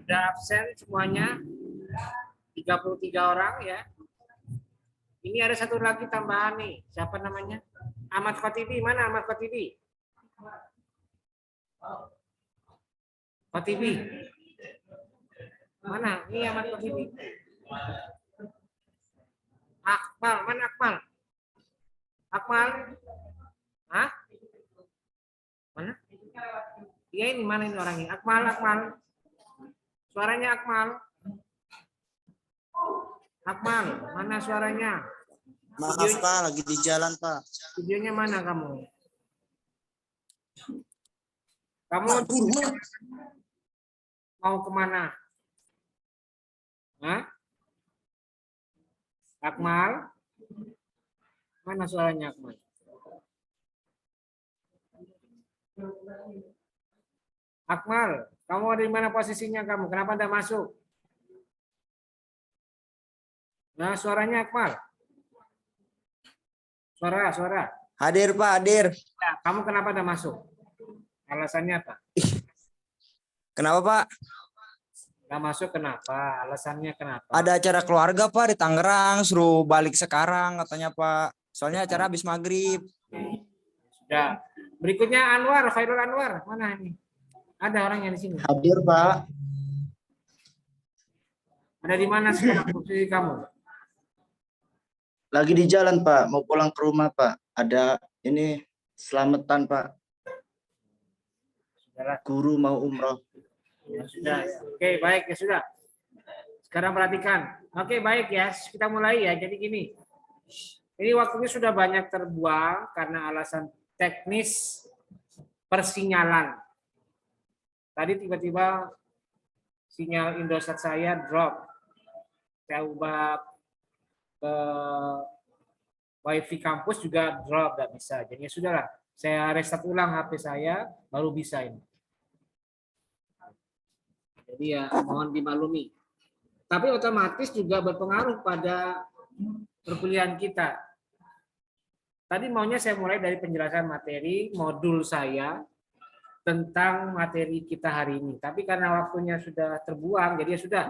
Sudah absen semuanya 33 orang ya. Ini ada satu lagi tambahan nih. Siapa namanya? Ahmad Khatibi. Mana Ahmad Khatibi? Khatibi. Mana? Ini Ahmad Khatibi. Akmal, mana Akmal? Akmal? Hah? Mana? Iya ini mana ini orangnya? Akmal, Akmal. Suaranya Akmal. Akmal, mana suaranya? Maaf Pak, lagi di jalan Pak. Videonya mana kamu? Kamu mau kemana? Hah? Akmal? Mana suaranya Akmal? Akmal, kamu ada di mana posisinya kamu? Kenapa tidak masuk? Nah, suaranya Akmal. Suara. Hadir Pak, hadir. Ya, kamu kenapa tidak masuk? Alasannya apa? Kenapa Pak? Nggak masuk kenapa? Alasannya kenapa? Ada acara keluarga Pak di Tangerang, suruh balik sekarang katanya Pak. Soalnya acara habis maghrib. Sudah. Berikutnya Anwar, Khairul Anwar. Mana ini? Ada orangnya di sini. Hadir Pak. Ada di mana sekarang posisi kamu? Lagi di jalan Pak, mau pulang ke rumah Pak. Ada ini selamatan Pak. Guru mau umroh. Ya sudah. Ya. Oke, baik ya sudah. Sekarang perhatikan. Oke, baik ya. Kita mulai ya. Jadi gini. Ini waktunya sudah banyak terbuang karena alasan teknis persinyalan. Tadi tiba-tiba sinyal Indosat saya drop. Saya ubah ke WiFi kampus juga drop, nggak bisa. Jadi ya sudahlah. Saya restart ulang HP saya, baru bisa ini. Jadi ya mohon dimaklumi. Tapi otomatis juga berpengaruh pada perkuliahan kita. Tadi maunya saya mulai dari penjelasan materi modul saya tentang materi kita hari ini. Tapi karena waktunya sudah terbuang, jadi ya sudah.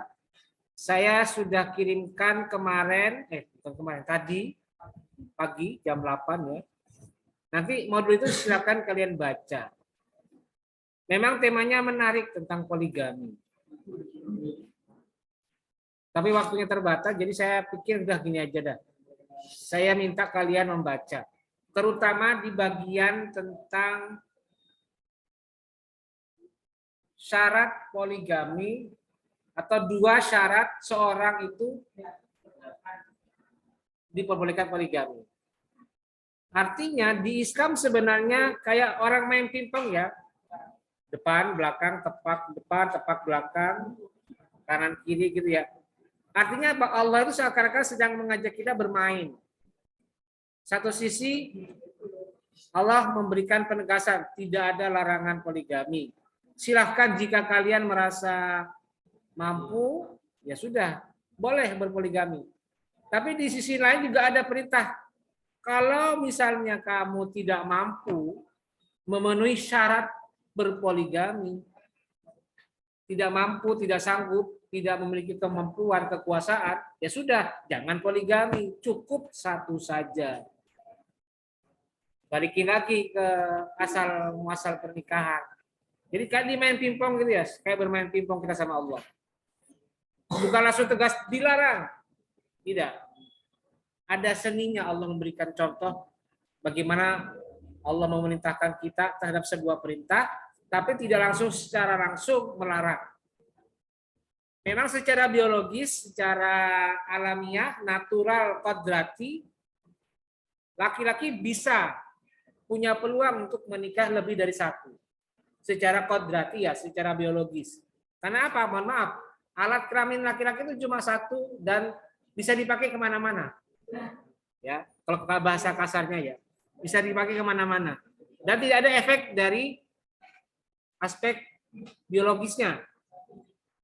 Saya sudah kirimkan kemarin, bukan kemarin, tadi pagi jam 8 ya. Nanti modul itu silakan kalian baca. Memang temanya menarik tentang poligami. Tapi waktunya terbatas, jadi saya pikir udah gini aja dah. Saya minta kalian membaca. Terutama di bagian tentang syarat poligami atau 2 syarat seorang itu diperbolehkan poligami. Artinya di Islam sebenarnya kayak orang main pingpong ya. Depan, belakang, tepak belakang, kanan kiri gitu ya. Artinya Allah itu seakan-akan sedang mengajak kita bermain. Satu sisi Allah memberikan penegasan tidak ada larangan poligami. Silahkan jika kalian merasa mampu, ya sudah, boleh berpoligami. Tapi di sisi lain juga ada perintah. Kalau misalnya kamu tidak mampu memenuhi syarat berpoligami, tidak mampu, tidak sanggup, tidak memiliki kemampuan, kekuasaan, ya sudah, jangan poligami, cukup satu saja. Balikin lagi ke asal muasal pernikahan. Jadi kan di main pingpong gitu ya, kayak bermain pingpong kita sama Allah. Bukan langsung tegas dilarang. Tidak. Ada seninya Allah memberikan contoh bagaimana Allah memerintahkan kita terhadap sebuah perintah, tapi tidak langsung secara langsung melarang. Memang secara biologis, secara alamiah, natural, kodrati, laki-laki bisa punya peluang untuk menikah lebih dari satu. Secara kodrati ya, secara biologis. Karena apa? Mohon maaf, alat kelamin laki-laki itu cuma satu dan bisa dipakai kemana-mana. Ya, kalau bahasa kasarnya ya, bisa dipakai kemana-mana. Dan tidak ada efek dari aspek biologisnya.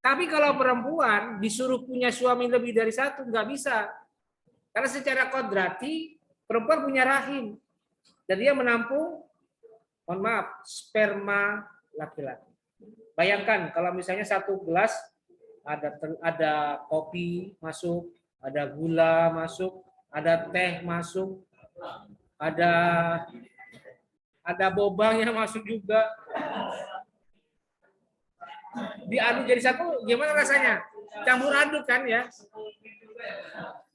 Tapi kalau perempuan disuruh punya suami lebih dari satu, nggak bisa. Karena secara kodrati, perempuan punya rahim. Dan dia menampung, mohon maaf, sperma laki-laki. Bayangkan kalau misalnya satu gelas ada kopi masuk, ada gula masuk, ada teh masuk, ada bobang yang masuk juga. Diaduk jadi satu, gimana rasanya? Campur aduk kan ya?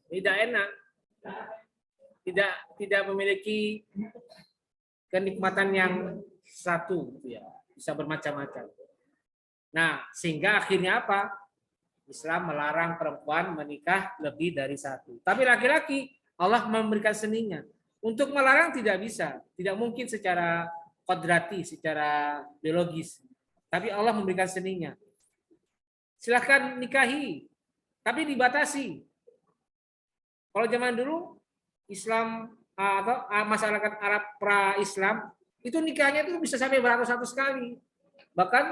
Tidak enak. Tidak memiliki kenikmatan yang satu gitu ya. Bisa bermacam-macam. Nah, sehingga akhirnya apa? Islam melarang perempuan menikah lebih dari satu. Tapi laki-laki Allah memberikan seninya. Untuk melarang tidak bisa, tidak mungkin secara kodrati, secara biologis. Tapi Allah memberikan seninya. Silahkan nikahi, tapi dibatasi. Kalau zaman dulu Islam atau masyarakat Arab pra-Islam itu nikahnya itu bisa sampai beratus-ratus kali. Bahkan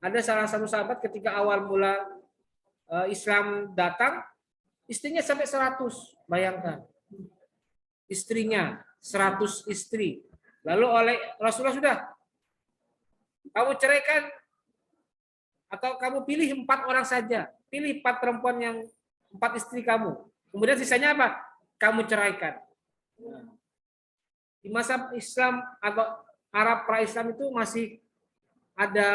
ada salah satu sahabat ketika awal mula Islam datang, istrinya sampai 100, bayangkan. Istrinya 100 istri. Lalu oleh Rasulullah sudah, kamu ceraikan atau kamu pilih 4 orang saja. Pilih 4 perempuan yang 4 istri kamu. Kemudian sisanya apa? Kamu ceraikan. Di masa Islam atau Arab pra-Islam itu masih ada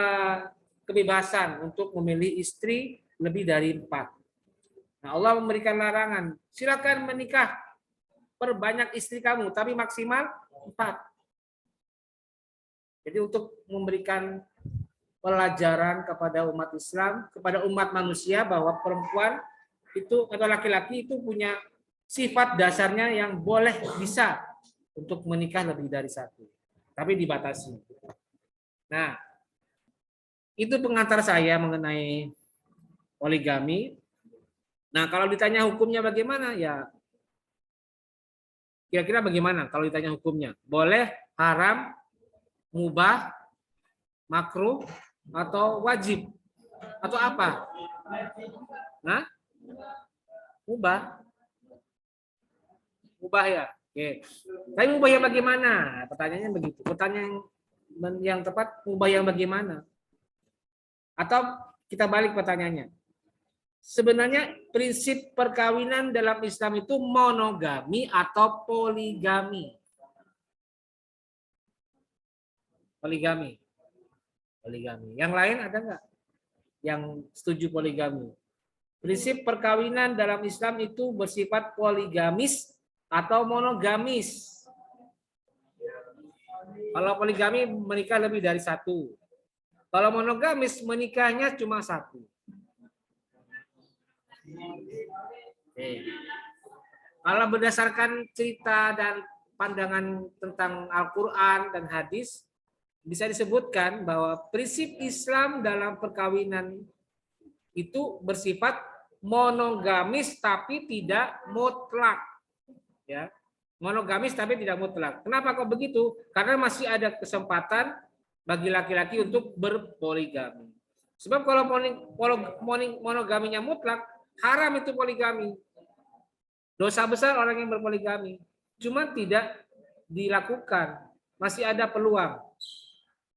kebebasan untuk memilih istri lebih dari 4. Nah, Allah memberikan larangan. Silakan menikah, perbanyak istri kamu, tapi maksimal 4. Jadi untuk memberikan pelajaran kepada umat Islam, kepada umat manusia bahwa perempuan itu atau laki-laki itu punya sifat dasarnya yang boleh bisa untuk menikah lebih dari 1, tapi dibatasi. Nah, itu pengantar saya mengenai poligami. Nah, kalau ditanya hukumnya bagaimana, ya kira-kira bagaimana kalau ditanya hukumnya? Boleh, haram, mubah, makruh, atau wajib? Atau apa? Nah, mubah. Mubah ya? Oke. Tapi mubah yang bagaimana? Pertanyaannya begitu. Pertanyaan yang tepat, mubah yang bagaimana? Atau kita balik pertanyaannya. Sebenarnya prinsip perkawinan dalam Islam itu monogami atau poligami? Poligami. Poligami. Yang lain ada nggak yang setuju poligami? Prinsip perkawinan dalam Islam itu bersifat poligamis atau monogamis. Kalau poligami menikah lebih dari 1. Kalau monogamis menikahnya cuma 1. Oke. Kalau berdasarkan cerita dan pandangan tentang Al-Quran dan hadis, bisa disebutkan bahwa prinsip Islam dalam perkawinan itu bersifat monogamis tapi tidak mutlak. Ya, monogamis tapi tidak mutlak. Kenapa kok begitu? Karena masih ada kesempatan bagi laki-laki untuk berpoligami. Sebab kalau monogaminya mutlak, haram itu poligami. Dosa besar orang yang berpoligami. Cuma tidak dilakukan. Masih ada peluang.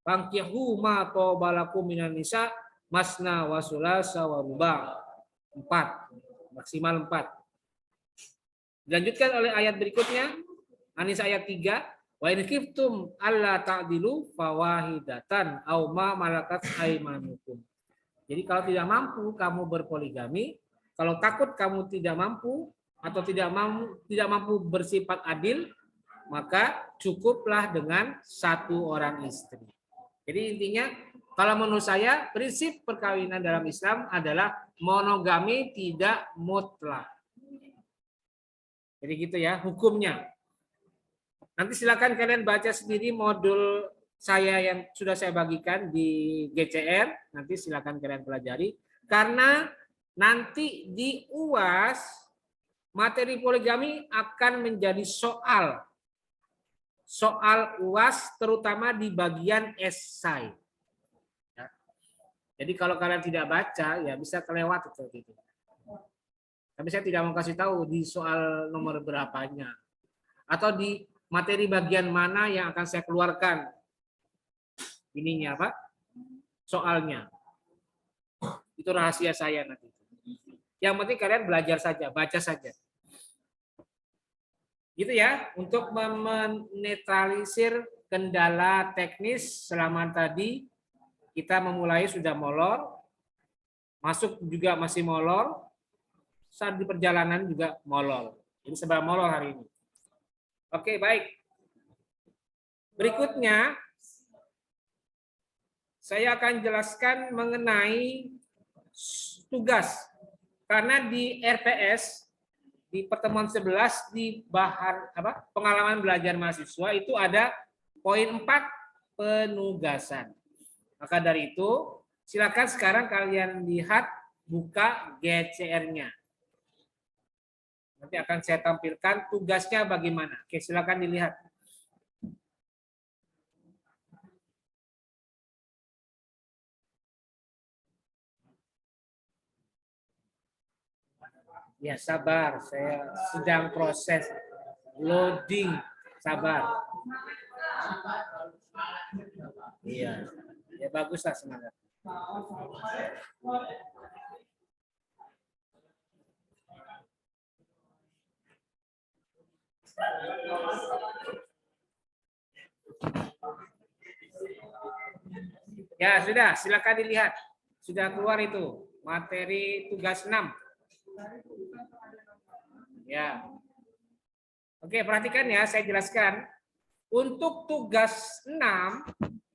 Fankihu ma tobalakum minan nisa masna wa sulasa wa ruba'. 4. Maksimal 4. Dilanjutkan oleh ayat berikutnya, An-Nisa ayat 3, wa in khiftum alla ta'dilu fawahidatan aw ma malakat aymanukum. Jadi kalau tidak mampu kamu berpoligami, kalau takut kamu tidak mampu atau tidak mampu bersifat adil, maka cukuplah dengan 1 orang istri. Jadi intinya kalau menurut saya prinsip perkawinan dalam Islam adalah monogami tidak mutlak. Jadi gitu ya hukumnya. Nanti silakan kalian baca sendiri modul saya yang sudah saya bagikan di GCR. Nanti silakan kalian pelajari. Karena nanti di UAS materi poligami akan menjadi soal UAS terutama di bagian esai. Ya. Jadi kalau kalian tidak baca ya bisa kelewat seperti itu. Tapi saya tidak mau kasih tahu di soal nomor berapanya. Atau di materi bagian mana yang akan saya keluarkan. Ininya apa? Soalnya. Itu rahasia saya nanti. Yang penting kalian belajar saja, baca saja. Gitu ya, untuk menetralisir kendala teknis selama tadi kita memulai sudah molor, masuk juga masih molor, saat di perjalanan juga molor. Jadi sebab molor hari ini. Oke, baik. Berikutnya, saya akan jelaskan mengenai tugas. Karena di RPS, di pertemuan 11 di pengalaman belajar mahasiswa itu ada poin 4 penugasan. Maka dari itu, silakan sekarang kalian lihat, buka GCR-nya. Nanti akan saya tampilkan tugasnya bagaimana. Oke, silakan dilihat. Ya sabar, saya sedang proses loading, sabar. Iya, ya baguslah semangat. Ya sudah, silakan dilihat. Sudah keluar itu materi tugas 6. Ya. Oke, perhatikan ya, saya jelaskan. Untuk tugas 6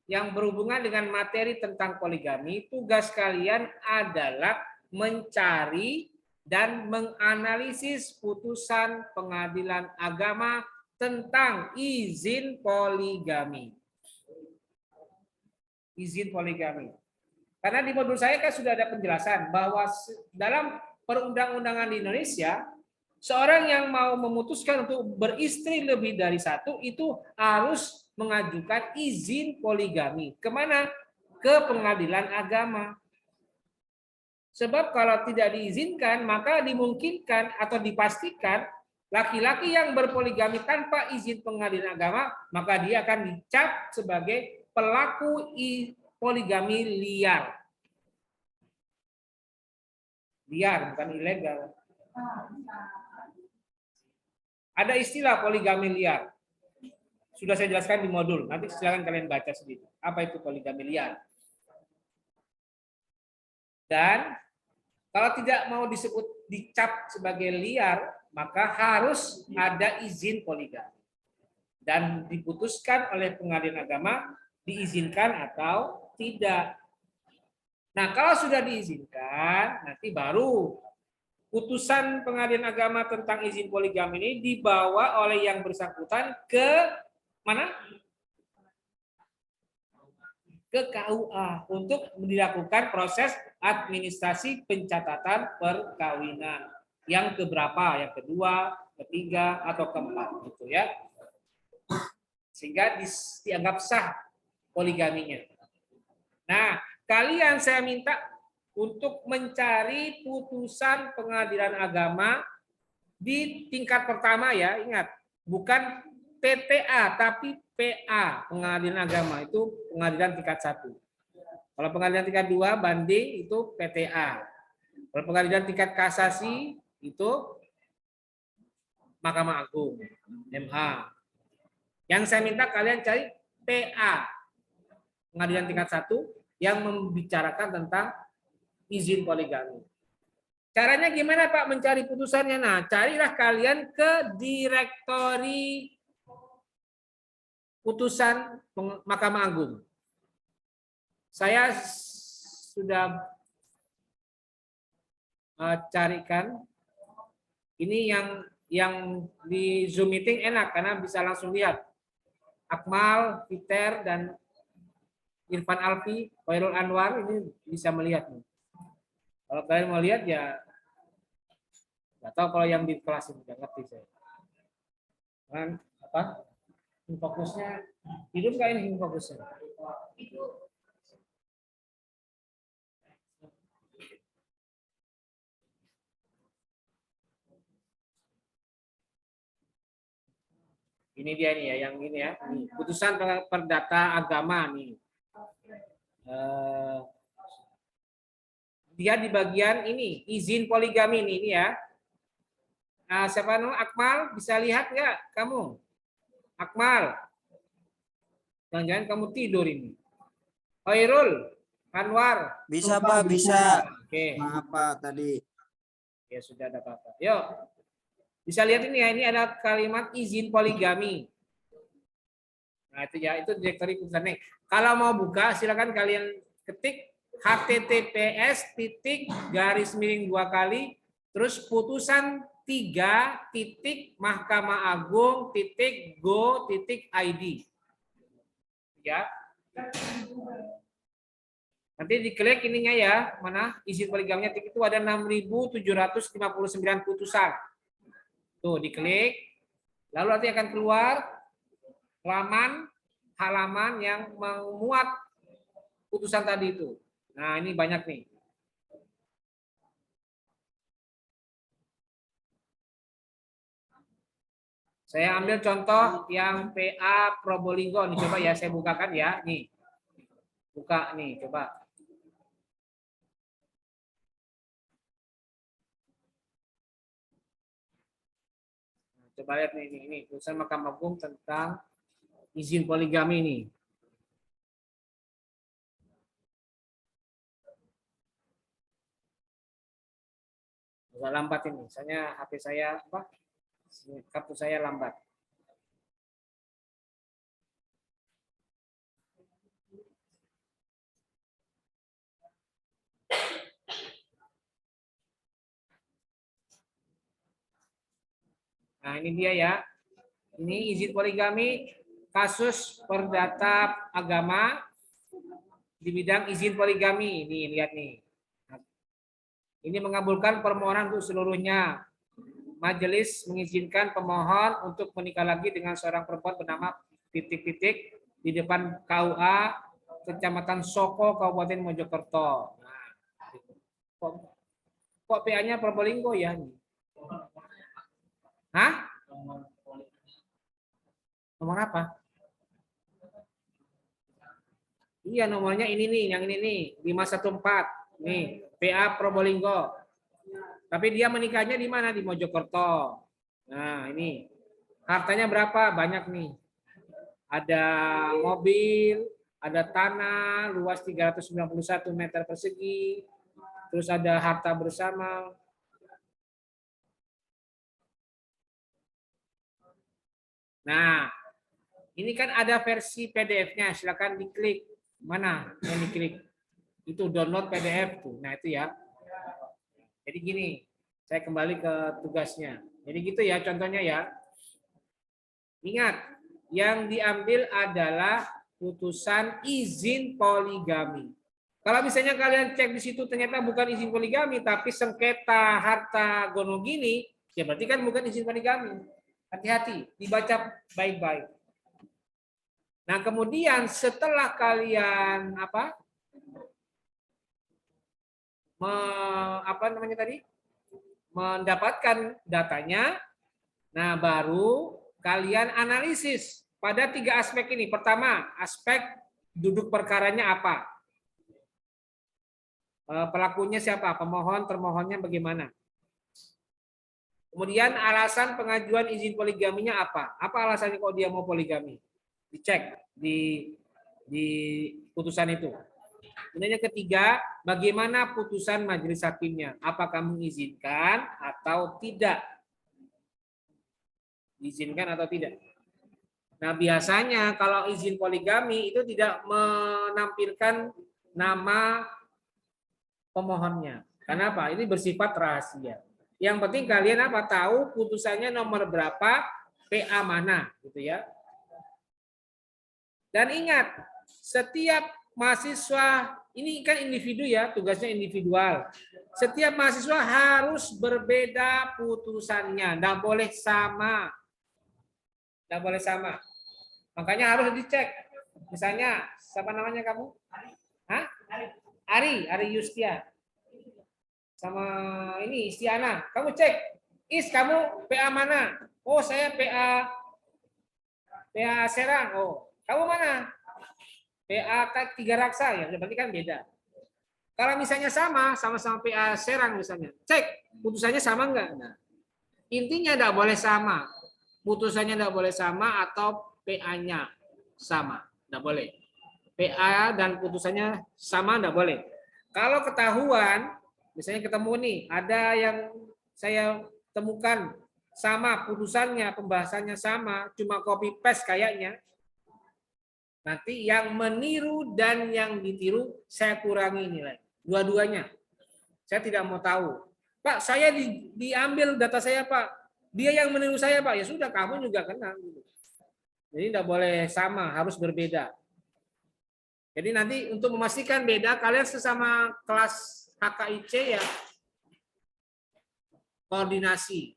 yang berhubungan dengan materi tentang poligami, tugas kalian adalah mencari dan menganalisis putusan pengadilan agama tentang izin poligami. Izin poligami. Karena di modul saya kan sudah ada penjelasan bahwa dalam perundang-undangan di Indonesia, seorang yang mau memutuskan untuk beristri lebih dari satu itu harus mengajukan izin poligami. Kemana? Ke pengadilan agama. Sebab kalau tidak diizinkan, maka dimungkinkan atau dipastikan laki-laki yang berpoligami tanpa izin pengadilan agama, maka dia akan dicap sebagai pelaku poligami liar. Liar, bukan ilegal. Ada istilah poligami liar. Sudah saya jelaskan di modul. Nanti silakan kalian baca sendiri. Apa itu poligami liar? Dan kalau tidak mau disebut dicap sebagai liar, maka harus ada izin poligami. Dan diputuskan oleh pengadilan agama diizinkan atau tidak. Nah, kalau sudah diizinkan, nanti baru putusan pengadilan agama tentang izin poligami ini dibawa oleh yang bersangkutan ke mana? Ke KUA untuk dilakukan proses administrasi pencatatan perkawinan. Yang keberapa? Yang kedua, ketiga, atau keempat gitu ya. Sehingga dianggap sah poligaminya. Nah, kalian saya minta untuk mencari putusan pengadilan agama di tingkat pertama ya, ingat, bukan PTA tapi PA, pengadilan agama itu pengadilan tingkat 1. Kalau pengadilan tingkat 2 banding itu PTA. Kalau pengadilan tingkat kasasi itu Mahkamah Agung, MA. Yang saya minta kalian cari PA, pengadilan tingkat 1 yang membicarakan tentang izin poligami. Caranya gimana Pak mencari putusannya? Nah, carilah kalian ke direktori putusan Mahkamah Agung. Saya sudah carikan. Ini yang di Zoom meeting enak karena bisa langsung lihat. Akmal, Peter, dan Irfan Alfi, Khairul Anwar ini bisa melihat. Kalau kalian mau lihat ya nggak tahu kalau yang di kelas ini nggak ngerti saya. Kan apa? Fokusnya hidup nggak ini fokusnya? Ini dia nih ya, yang ini ya. Ini, putusan perdata agama nih. dia di bagian ini, izin poligami ini ya. Nah, siapa namanya? Akmal, bisa lihat nggak kamu? Akmal. Jangan-jangan kamu tidur ini. Khairul, Anwar. Bisa Pak, bisa. Oke, Maaf Pak tadi. ya sudah ada apa-apa. Yuk, bisa lihat ini ya, ini ada kalimat izin poligami. Nah itu ya, itu direktori putusan nih. Kalau mau buka, silakan kalian ketik https titik garis miring 2 kali, terus putusan 3 titik Mahkamah Agung titik go titik id. Ya. Nanti diklik ininya ya, mana izin poligaminya itu ada 6.759 putusan. Tuh diklik, lalu nanti akan keluar halaman yang memuat putusan tadi itu. Nah ini banyak nih. Saya ambil contoh yang PA Probolinggo nih, coba ya saya bukakan ya, nih. Buka nih, coba. Coba lihat nih, ini putusan Mahkamah Agung tentang izin poligami nih. Agak lambat ini, misalnya HP saya apa? Kartu saya lambat. Nah, ini dia ya. Ini izin poligami kasus perdata agama di bidang izin poligami. Nih, lihat nih. Ini mengabulkan permohonan untuk seluruhnya. Majelis mengizinkan pemohon untuk menikah lagi dengan seorang perempuan bernama titik-titik di depan KUA Kecamatan Soko, Kabupaten Mojokerto. Nah, kok PA-nya Probolinggo ya? Hah? Nomor apa? Iya, nomornya ini nih, yang ini nih, 514. Nih, PA Probolinggo. Tapi dia menikahnya di mana? Di Mojokerto. Nah, ini. Hartanya berapa? Banyak nih. Ada mobil, ada tanah luas 391 meter persegi. Terus ada harta bersama. Nah, ini kan ada versi PDF-nya. Silakan diklik. Mana yang diklik? Itu download PDF tuh. Nah, itu ya. Jadi gini, saya kembali ke tugasnya. Jadi gitu ya contohnya ya. Ingat, yang diambil adalah putusan izin poligami. Kalau misalnya kalian cek di situ ternyata bukan izin poligami, tapi sengketa harta gono gini, ya berarti kan bukan izin poligami. Hati-hati, dibaca baik-baik. Nah kemudian setelah kalian mendapatkan datanya, nah baru kalian analisis pada 3 aspek ini. Pertama, aspek duduk perkaranya apa? Pelakunya siapa? Pemohon, termohonnya bagaimana? Kemudian alasan pengajuan izin poligaminya apa? Apa alasannya kok dia mau poligami? Dicek di putusan itu. Kemudian yang ketiga, bagaimana putusan majelis hakimnya? Apakah mengizinkan atau tidak? Diizinkan atau tidak? Nah, biasanya kalau izin poligami itu tidak menampilkan nama pemohonnya. Kenapa? Ini bersifat rahasia. Yang penting kalian tahu putusannya nomor berapa, PA mana, gitu ya. Dan ingat, setiap mahasiswa ini kan individu ya, tugasnya individual. Setiap mahasiswa harus berbeda putusannya, tidak boleh sama. Tidak boleh sama. Makanya harus dicek. Misalnya, siapa namanya kamu? Hah? Ari Yustia. Sama ini Istiana. Kamu cek. Is, kamu PA mana? Oh, saya PA Serang. Oh, kamu mana? PA Tiga Raksa ya, berarti kan beda. Kalau misalnya sama-sama PA Serang misalnya, cek putusannya sama enggak? Nah, intinya enggak boleh sama. Putusannya enggak boleh sama atau PA-nya sama. Enggak boleh. PA dan putusannya sama enggak boleh. Kalau ketahuan, misalnya ketemu nih, ada yang saya temukan sama putusannya, pembahasannya sama, cuma copy paste kayaknya. Nanti yang meniru dan yang ditiru saya kurangi nilai. Dua-duanya. Saya tidak mau tahu. Pak, saya diambil data saya, Pak. Dia yang meniru saya, Pak. Ya sudah, kamu juga kena. Jadi tidak boleh sama, harus berbeda. Jadi nanti untuk memastikan beda, kalian sesama kelas HKIC ya koordinasi.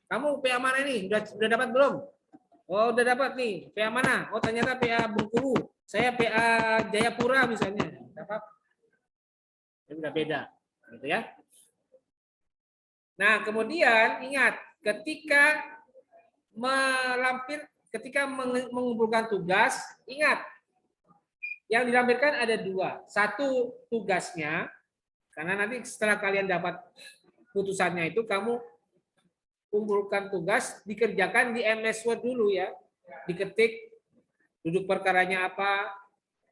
Kamu PA mana ini? Udah dapat belum? Oh, udah dapat nih. PA mana? Oh, ternyata PA Bengkulu. Saya PA Jayapura misalnya. Dapat. Udah beda, gitu ya. Nah, kemudian ingat ketika mengumpulkan tugas, ingat yang dilampirkan ada dua. Satu tugasnya, karena nanti setelah kalian dapat putusannya itu kamu kumpulkan tugas, dikerjakan di MS Word dulu ya, diketik duduk perkaranya apa,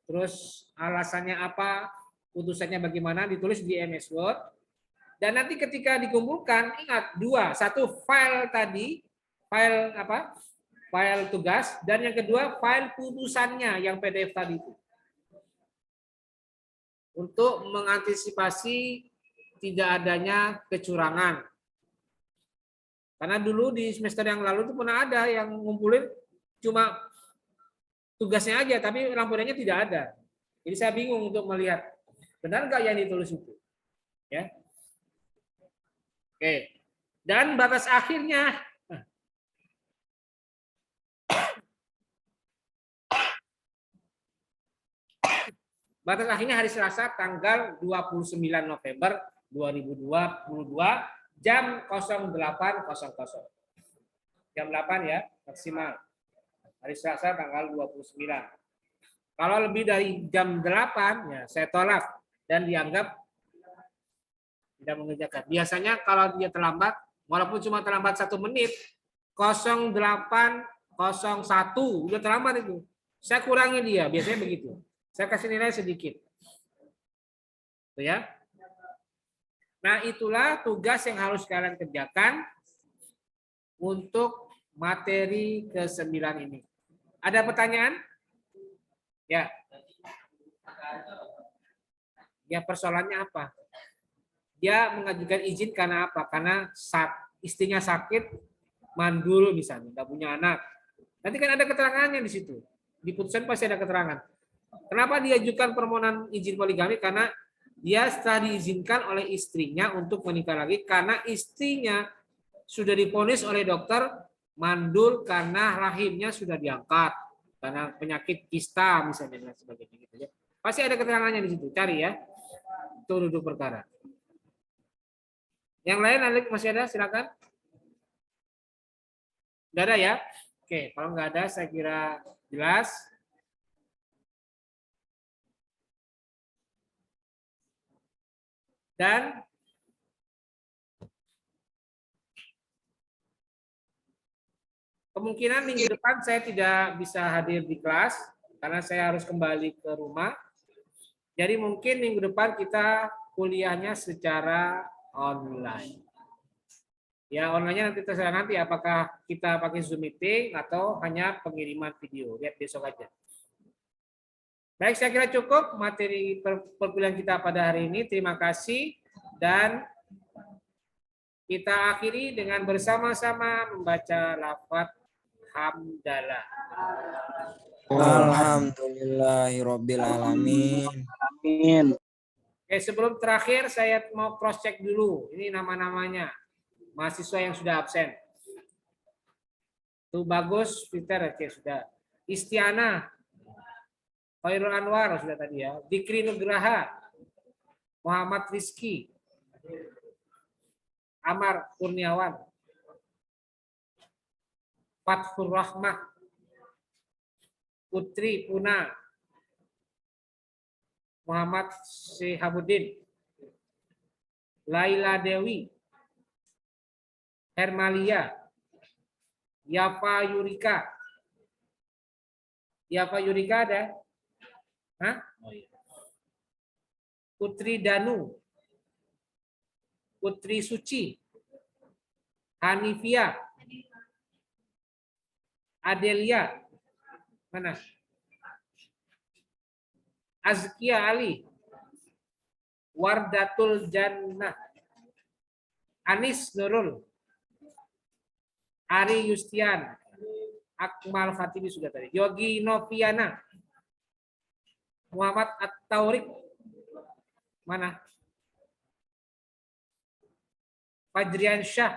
terus alasannya apa, putusannya bagaimana, ditulis di MS Word. Dan nanti ketika dikumpulkan, ingat dua, satu file tadi, file apa? File tugas, dan yang kedua file putusannya yang PDF tadi itu. Untuk mengantisipasi tidak adanya kecurangan. Karena dulu di semester yang lalu itu pernah ada yang ngumpulin cuma tugasnya aja, tapi lampirannya tidak ada. Jadi saya bingung untuk melihat benar nggak yang ditulis itu, ya. Oke. Dan batas akhirnya hari Selasa tanggal 29 November 2022 jam 08.00. Jam 8 ya, maksimal. Hari Selasa tanggal 29. Kalau lebih dari jam 8 ya saya tolak dan dianggap tidak mengerjakan. Biasanya kalau dia terlambat, walaupun cuma terlambat 1 menit, 08.01 udah terlambat itu. Saya kurangi dia, biasanya begitu. Saya kasih nilai sedikit. Tuh ya. Nah, itulah tugas yang harus kalian kerjakan untuk materi ke-9 ini. Ada pertanyaan? Ya. Ya, persoalannya apa? Dia mengajukan izin karena apa? Karena istrinya sakit, mandul misalnya, nggak punya anak. Nanti kan ada keterangannya di situ. Di putusan pasti ada keterangan. Kenapa diajukan permohonan izin poligami? Karena dia setelah diizinkan oleh istrinya untuk menikah lagi karena istrinya sudah divonis oleh dokter mandul karena rahimnya sudah diangkat karena penyakit kista misalnya dan sebagainya gitu ya. Pasti ada keterangannya di situ. Cari ya. Itu duduk perkara. Yang lain masih ada, silakan. Nggak ada ya? Oke, kalau nggak ada saya kira jelas. Dan kemungkinan minggu depan saya tidak bisa hadir di kelas karena saya harus kembali ke rumah. Jadi mungkin minggu depan kita kuliahnya secara online. Ya, online-nya nanti terserah nanti apakah kita pakai Zoom meeting atau hanya pengiriman video. Lihat besok aja. Baik, saya kira cukup materi perkuliahan kita pada hari ini. Terima kasih dan kita akhiri dengan bersama-sama membaca lafaz hamdalah. Alhamdulillahirabbil alamin. Amin. Oke, sebelum terakhir saya mau cross check dulu. Ini nama-namanya mahasiswa yang sudah absen. Tuh bagus, Peter, oke sudah. Istiana, Khairul Anwar sudah tadi ya. Dikri Nugraha, Muhammad Rizki, Amar Kurniawan, Fathur Rahmah, Putri Puna, Muhammad Syihabuddin, Laila Dewi, Hermalia, Yafa Yurika. Yafa Yurika ada? Hah? Oh, iya. Putri Danu, Putri Suci, Hanifia, Adelia, mana? Azkia Ali, Wardatul Jannah, Anis Nurul, Ari Yustian, Akmal Fatimi sudah tadi, Yogi Noviana, Muhammad At-Taurik, mana? Fajrian Syah,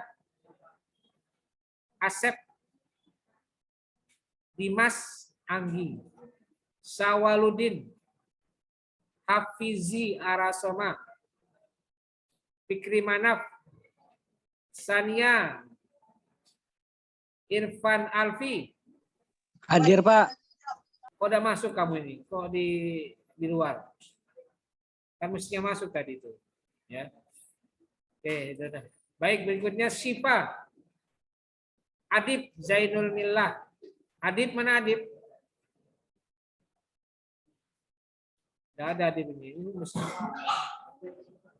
Asep, Dimas Anggi, Sawaludin, Hafizi Arasoma, Fikri Manaf, Sania, Irfan Alfi. Hadir, Pak. Kok udah masuk kamu ini? Kok di luar? Kan mestinya masuk tadi itu. Ya. Oke, sudah. Baik, berikutnya Syifa. Adib Zainul Millah. Adib mana Adib? Tidak ada Adib ini. Ini mesti.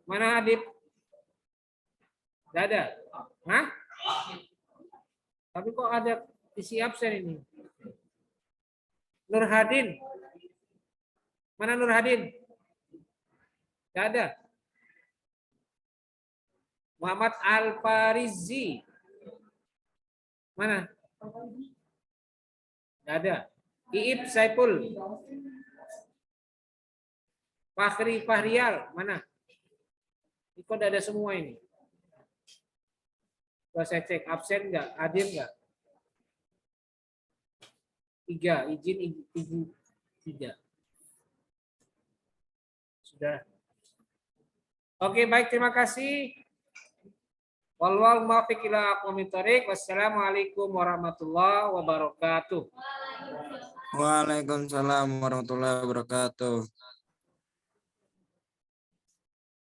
Mana Adib? Tidak ada. Hah? Tapi kok ada isi absen ini? Nur Hadin. Mana Nur Hadin? Tidak ada. Muhammad Al-Farizi. Mana? Tidak ada. Iib Saipul. Fakhri Fahrial. Mana? Ini kok ada semua ini? Coba saya cek. Absen enggak? Hadir enggak? 3. Izin 3. Sudah. Oke, baik. Terima kasih. Wallahu muwaffiq ila aqwamit thoriq. Wassalamualaikum warahmatullahi wabarakatuh. Waalaikumsalam warahmatullahi wabarakatuh.